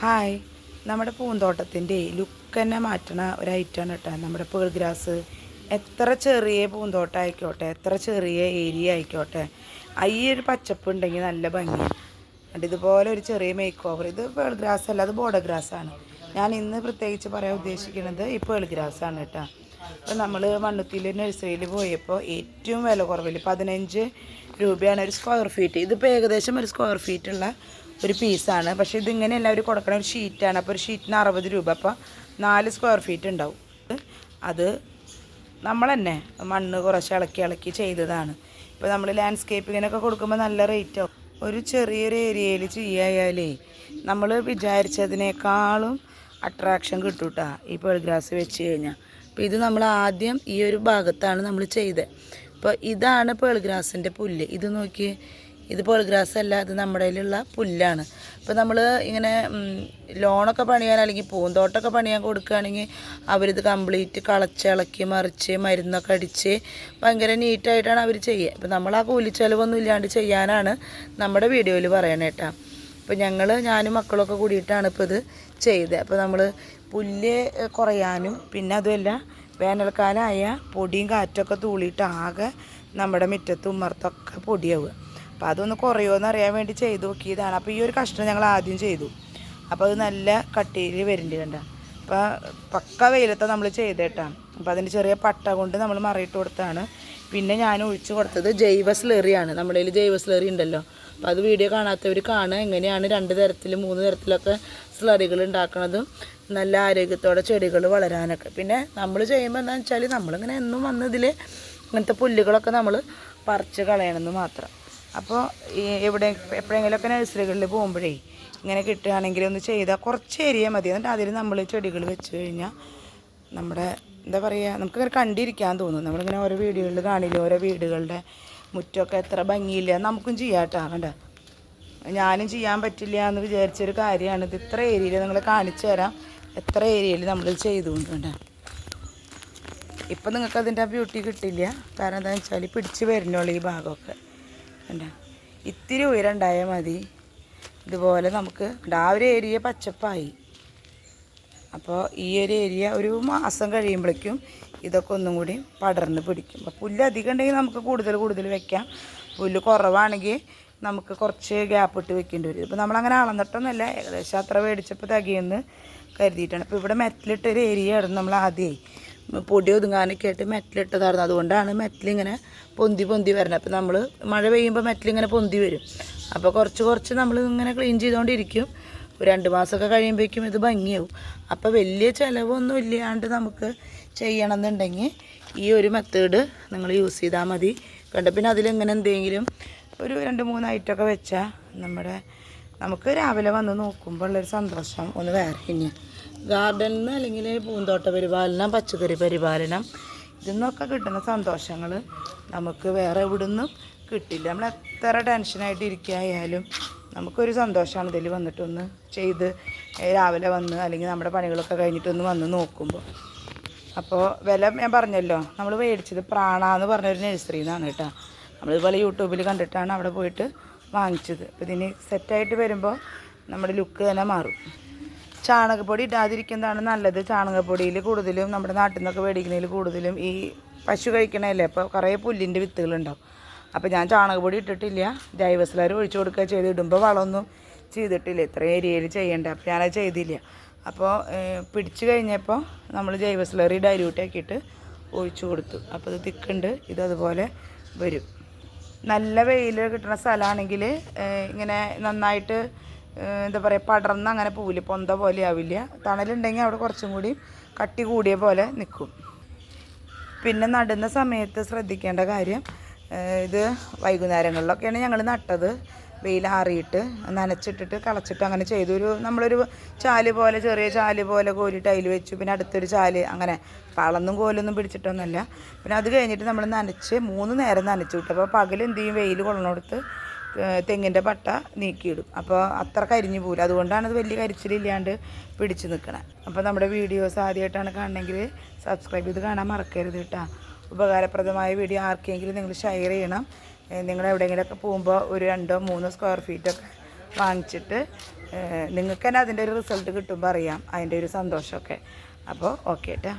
Hi, നമ്മുടെ പൂന്തോട്ടത്തിൻ്റെ look തന്നെ മാറ്റണ ഒരു ഐറ്റമാണ് കേട്ടോ നമ്മുടെ പേൾ ഗ്രാസ്. എത്ര ചെറിയ പൂന്തോട്ടം എത്ര ചെറിയ ഏരിയ ആയിക്കോട്ടെ, ഈ ഒരു പച്ചപ്പ് ഉണ്ടെങ്കിൽ നല്ല ഭംഗിയാണ്. എന്നിട്ട് ഇതുപോലെ ഒരു ചെറിയ മേക്ക് ഓവർ. ഇത് പേൾ ഗ്രാസ് അല്ല, അത് ബോർഡർ ഗ്രാസാണ്. ഞാൻ ഇന്ന് പ്രത്യേകിച്ച് പറയാൻ ഉദ്ദേശിക്കുന്നത് ഈ പേൾ ഗ്രാസാണ് കേട്ടോ. അപ്പോൾ നമ്മൾ മണ്ണുത്തിയിൽ നഴ്സറിയിൽ പോയപ്പോൾ ഏറ്റവും വില കുറവിൽ 15 രൂപയാണ് ഒരു സ്ക്വയർ ഫീറ്റ്. ഇതിപ്പോൾ ഏകദേശം ഒരു സ്ക്വയർ ഫീറ്റുള്ള ഒരു പീസാണ്. പക്ഷേ ഇതിങ്ങനെയല്ല, അവർ കൊടുക്കണ ഒരു ഷീറ്റാണ്. അപ്പോൾ ഒരു ഷീറ്റിന് 60 രൂപ. അപ്പോൾ 4 സ്ക്വയർ ഫീറ്റ് ഉണ്ടാവും. അത് നമ്മൾ തന്നെ മണ്ണ് കുറച്ച് ഇളക്കി ചെയ്തതാണ്. ഇപ്പോൾ നമ്മൾ ലാൻഡ്സ്കേപ്പിങ്ങിനൊക്കെ കൊടുക്കുമ്പോൾ നല്ല റേറ്റ് ആവും. ഒരു ചെറിയൊരു ഏരിയയിൽ ചെയ്യായാലേ നമ്മൾ വിചാരിച്ചതിനേക്കാളും അട്രാക്ഷൻ കിട്ടും കേട്ടോ ഈ പേൾ ഗ്രാസ് വെച്ച് കഴിഞ്ഞാൽ. അപ്പോൾ ഇത് നമ്മൾ ആദ്യം ഈ ഒരു ഭാഗത്താണ് നമ്മൾ ചെയ്തത്. അപ്പോൾ ഇതാണ് പേൾ ഗ്രാസിൻ്റെ പുല്ല്. ഇത് നോക്കി, ഇത് പേൾ ഗ്രാസ് അല്ല, ഇത് നമ്മുടെ കയ്യിലുള്ള പുല്ലാണ്. ഇപ്പോൾ നമ്മൾ ഇങ്ങനെ ലോണൊക്കെ പണിയാൻ അല്ലെങ്കിൽ പൂന്തോട്ടമൊക്കെ പണിയാൻ കൊടുക്കുകയാണെങ്കിൽ അവരിത് കംപ്ലീറ്റ് കളച്ചിളക്കി മറിച്ച് മരുന്നൊക്കെ അടിച്ച് ഭയങ്കര നീറ്റായിട്ടാണ് അവർ ചെയ്യുക. ഇപ്പോൾ നമ്മൾ ആ കൂലിച്ചെലവൊന്നും ഇല്ലാണ്ട് ചെയ്യാനാണ് നമ്മുടെ വീഡിയോയിൽ പറയണേ കേട്ടോ. അപ്പോൾ ഞാനും മക്കളൊക്കെ കൂടിയിട്ടാണ് ഇപ്പോൾ ഇത് ചെയ്തത്. അപ്പോൾ നമ്മൾ പുല്ല് കുറയാനും പിന്നെ അതുമല്ല വേനൽക്കാലമായ പൊടിയും കാറ്റൊക്കെ തൂളിയിട്ട് ആകെ നമ്മുടെ മുറ്റത്തും ഉമ്മർത്തൊക്കെ പൊടിയാവുക. അപ്പോൾ അതൊന്ന് കുറയുമോ അറിയാൻ വേണ്ടി ചെയ്ത് നോക്കിയതാണ്. അപ്പോൾ ഈ ഒരു കഷ്ണം ഞങ്ങൾ ആദ്യം ചെയ്തു. അപ്പോൾ അത് നല്ല കട്ടിയിൽ വരേണ്ടി കണ്ട. അപ്പോൾ പക്ക വെയിലത്തെ നമ്മൾ ചെയ്തേട്ടാണ്. അപ്പോൾ അതിൻ്റെ ചെറിയ പട്ട കൊണ്ട് നമ്മൾ മറയിട്ട് കൊടുത്താണ്. പിന്നെ ഞാൻ ഒഴിച്ച് കൊടുത്തത് ജൈവ സ്ലറിയാണ്. നമ്മുടെ കയ്യിൽ ജൈവ സ്ലറി ഉണ്ടല്ലോ. അപ്പോൾ അത് വീഡിയോ കാണാത്തവർ കാണുക, എങ്ങനെയാണ് 2 തരത്തിലും 3 തരത്തിലൊക്കെ സ്ലറികൾ ഉണ്ടാക്കണതും നല്ല ആരോഗ്യത്തോടെ ചെടികൾ വളരാനൊക്കെ. പിന്നെ നമ്മൾ ചെയ്യുമ്പോൾ എന്താണെന്ന് വെച്ചാൽ നമ്മളിങ്ങനെ എന്നും വന്ന് ഇതിൽ ഇങ്ങനത്തെ പുല്ലുകളൊക്കെ നമ്മൾ പറിച്ച് കളയണമെന്ന് മാത്രം. അപ്പോൾ എപ്പോഴെങ്കിലുമൊക്കെ നഴ്സറികളിൽ പോകുമ്പോഴേ ഇങ്ങനെ കിട്ടുകയാണെങ്കിൽ ഒന്ന് ചെയ്താൽ കുറച്ച് ഏരിയ മതി. എന്നിട്ട് അതിൽ നമ്മൾ ചെടികൾ വെച്ച് കഴിഞ്ഞാൽ നമ്മുടെ എന്താ പറയുക, നമുക്കിങ്ങനെ കണ്ടിരിക്കാൻ തോന്നും. നമ്മളിങ്ങനെ ഓരോ വീഡിയോകളിൽ കാണില്ല, ഓരോ വീടുകളുടെ മുറ്റമൊക്കെ എത്ര ഭംഗിയില്ല. നമുക്കും ചെയ്യാം കേട്ടോ. കണ്ട, ഞാനും ചെയ്യാൻ പറ്റില്ല എന്ന് വിചാരിച്ചൊരു കാര്യമാണ് ഇത്. ഇത്ര ഏരിയയിൽ നിങ്ങൾ കാണിച്ചു തരാം, എത്ര ഏരിയയിൽ നമ്മൾ ചെയ്തുകൊണ്ടുണ്ട്. ഇപ്പം നിങ്ങൾക്ക് അതിൻ്റെ ബ്യൂട്ടി കിട്ടില്ല. കാരണം എന്താണെന്ന് വെച്ചാൽ പിടിച്ച് വരുന്നുള്ളൂ ഈ ഭാഗമൊക്കെ. എന്താ ഇത്തിരി ഉയരണ്ടായാൽ മതി. ഇതുപോലെ നമുക്ക് ആ ഒരു ഏരിയ പച്ചപ്പായി. അപ്പോൾ ഈ ഒരു ഏരിയ ഒരു മാസം കഴിയുമ്പോഴേക്കും ഇതൊക്കെ ഒന്നും കൂടി പടർന്ന് പിടിക്കും. അപ്പോൾ പുല്ല് അധികം ഉണ്ടെങ്കിൽ നമുക്ക് കൂടുതൽ വെക്കാം. പുല്ല് കുറവാണെങ്കിൽ നമുക്ക് കുറച്ച് ഗ്യാപ്പ് ഇട്ട് വെക്കേണ്ടി വരും. ഇപ്പോൾ നമ്മളങ്ങനെ അളന്നിട്ടൊന്നുമല്ല, ഏകദേശം അത്ര മേടിച്ചപ്പോൾ തികയെന്ന് കരുതിയിട്ടാണ്. ഇപ്പോൾ ഇവിടെ മെറ്റലിട്ടൊരു ഏരിയ ആയിരുന്നു നമ്മൾ ആദ്യമേ പൊടി ഒതുങ്ങാനൊക്കെ ആയിട്ട് മെറ്റലിട്ടതായിരുന്നു. അതുകൊണ്ടാണ് മെറ്റലിങ്ങനെ പൊന്തി വരുന്നത്. അപ്പോൾ നമ്മൾ മഴ പെയ്യുമ്പോൾ മെറ്റലിങ്ങനെ പൊന്തി വരും. അപ്പോൾ കുറച്ച് നമ്മൾ ഇങ്ങനെ ക്ലീൻ ചെയ്തുകൊണ്ടിരിക്കും. ഒരു 2 മാസമൊക്കെ കഴിയുമ്പോഴേക്കും ഇത് ഭംഗിയാവും. അപ്പോൾ വലിയ ചിലവൊന്നും ഇല്ലാണ്ട് നമുക്ക് ചെയ്യണമെന്നുണ്ടെങ്കിൽ ഈ ഒരു മെത്തേഡ് നിങ്ങൾ യൂസ് ചെയ്താൽ മതി. കണ്ട, പിന്നെ അതിലിങ്ങനെ എന്തെങ്കിലും ഒരു 2-3 ഐറ്റമൊക്കെ വെച്ചാൽ നമുക്ക് രാവിലെ വന്ന് നോക്കുമ്പോൾ ഉള്ളൊരു സന്തോഷം ഒന്ന് വേറെ തന്നെയാണ്. ഗാർഡനിൽ നിന്ന് അല്ലെങ്കിൽ പൂന്തോട്ട പരിപാലനം, പച്ചക്കറി പരിപാലനം, ഇതിൽ നിന്നൊക്കെ കിട്ടുന്ന സന്തോഷങ്ങൾ നമുക്ക് വേറെ എവിടെ നിന്നും കിട്ടില്ല. നമ്മൾ എത്ര ടെൻഷനായിട്ട് ഇരിക്കുകയായാലും നമുക്കൊരു സന്തോഷമാണ് ഇതിൽ വന്നിട്ടൊന്ന് ചെയ്ത് രാവിലെ വന്ന് അല്ലെങ്കിൽ നമ്മുടെ പണികളൊക്കെ കഴിഞ്ഞിട്ടൊന്ന് വന്ന് നോക്കുമ്പോൾ. അപ്പോൾ വില ഞാൻ പറഞ്ഞല്ലോ, നമ്മൾ മേടിച്ചത് പ്രാണ എന്ന് പറഞ്ഞൊരു നഴ്സറിയിൽ നിന്നാണ് കേട്ടോ. നമ്മളിതുപോലെ യൂട്യൂബിൽ കണ്ടിട്ടാണ് അവിടെ പോയിട്ട് വാങ്ങിച്ചത്. അപ്പോൾ ഇതിന് സെറ്റായിട്ട് വരുമ്പോൾ നമ്മുടെ ലുക്ക് തന്നെ മാറും. ചാണകപ്പൊടി ഇടാതിരിക്കുന്നതാണ് നല്ലത്. ചാണകപ്പൊടിയിൽ കൂടുതലും നമ്മുടെ നാട്ടിൽ നിന്നൊക്കെ മേടിക്കുന്നതിൽ കൂടുതലും ഈ പശു കഴിക്കണമല്ലേ, അപ്പോൾ കുറേ പുല്ലിൻ്റെ വിത്തുകളുണ്ടാവും. അപ്പോൾ ഞാൻ ചാണകപ്പൊടി ഇട്ടിട്ടില്ല, ജൈവസ്ലറി ഒഴിച്ചു കൊടുക്കുക ചെയ്ത്. ഇടുമ്പോൾ വളമൊന്നും ചെയ്തിട്ടില്ല, ഇത്ര ഏരിയയിൽ ചെയ്യേണ്ട. അപ്പോൾ ഞാനത് ചെയ്തില്ല. അപ്പോൾ പിടിച്ച് കഴിഞ്ഞപ്പോൾ നമ്മൾ ജൈവസ്ലറി ഡൈല്യൂട്ട് ആക്കിയിട്ട് ഒഴിച്ചു കൊടുത്തു. അപ്പോൾ ഇത് തിക്കുണ്ട്, ഇതതുപോലെ വരും. നല്ല വെയിൽ കിട്ടുന്ന സ്ഥലമാണെങ്കിൽ ഇങ്ങനെ നന്നായിട്ട് എന്താ പറയുക പടർന്ന് അങ്ങനെ പൂവില്ല, പൊന്ത പോലെ ആവില്ല. തണലുണ്ടെങ്കിൽ അവിടെ കുറച്ചും കൂടി കട്ടി കൂടിയ പോലെ നിൽക്കും. പിന്നെ നടുന്ന സമയത്ത് ശ്രദ്ധിക്കേണ്ട കാര്യം, ഇത് വൈകുന്നേരങ്ങളിലൊക്കെയാണ് ഞങ്ങൾ നട്ടത്. വെയിലാറിയിട്ട് നനച്ചിട്ടിട്ട് കളച്ചിട്ട് അങ്ങനെ ചെയ്തു. നമ്മളൊരു ചാല് പോലെ, ചെറിയ ചാല് പോലെ കോരിയിട്ട് അതിൽ വെച്ചു. പിന്നെ അടുത്തൊരു ചാല്, അങ്ങനെ കളന്നും കോലൊന്നും പിടിച്ചിട്ടൊന്നുമല്ല. പിന്നെ അത് കഴിഞ്ഞിട്ട് നമ്മൾ നനച്ച് 3 നേരം നനച്ചു വിട്ടു. അപ്പോൾ പകൽ എന്ത് ചെയ്യും, വെയിൽ കൊള്ളണോടത്ത് തെങ്ങിൻ്റെ പട്ട നീക്കിയിടും. അപ്പോൾ അത്ര കരിഞ്ഞു പോലും. അതുകൊണ്ടാണ് അത് വലിയ കരിച്ചിലില്ലാണ്ട് പിടിച്ച് നിൽക്കണത്. അപ്പോൾ നമ്മുടെ വീഡിയോസ് ആദ്യമായിട്ടാണ് കാണണമെങ്കിൽ സബ്സ്ക്രൈബ് ചെയ്ത് കാണാൻ മറക്കരുത് കേട്ടോ. ഉപകാരപ്രദമായ വീഡിയോ ആർക്കെങ്കിലും നിങ്ങൾ ഷെയർ ചെയ്യണം. നിങ്ങൾ എവിടെയെങ്കിലുമൊക്കെ പോകുമ്പോൾ ഒരു 2-3 സ്ക്വയർ ഫീറ്റൊക്കെ വാങ്ങിച്ചിട്ട് നിങ്ങൾക്ക് തന്നെ അതിൻ്റെ ഒരു റിസൾട്ട് കിട്ടുമ്പോൾ അറിയാം അതിൻ്റെ ഒരു സന്തോഷമൊക്കെ. അപ്പോൾ ഓക്കെ ട്ടാ.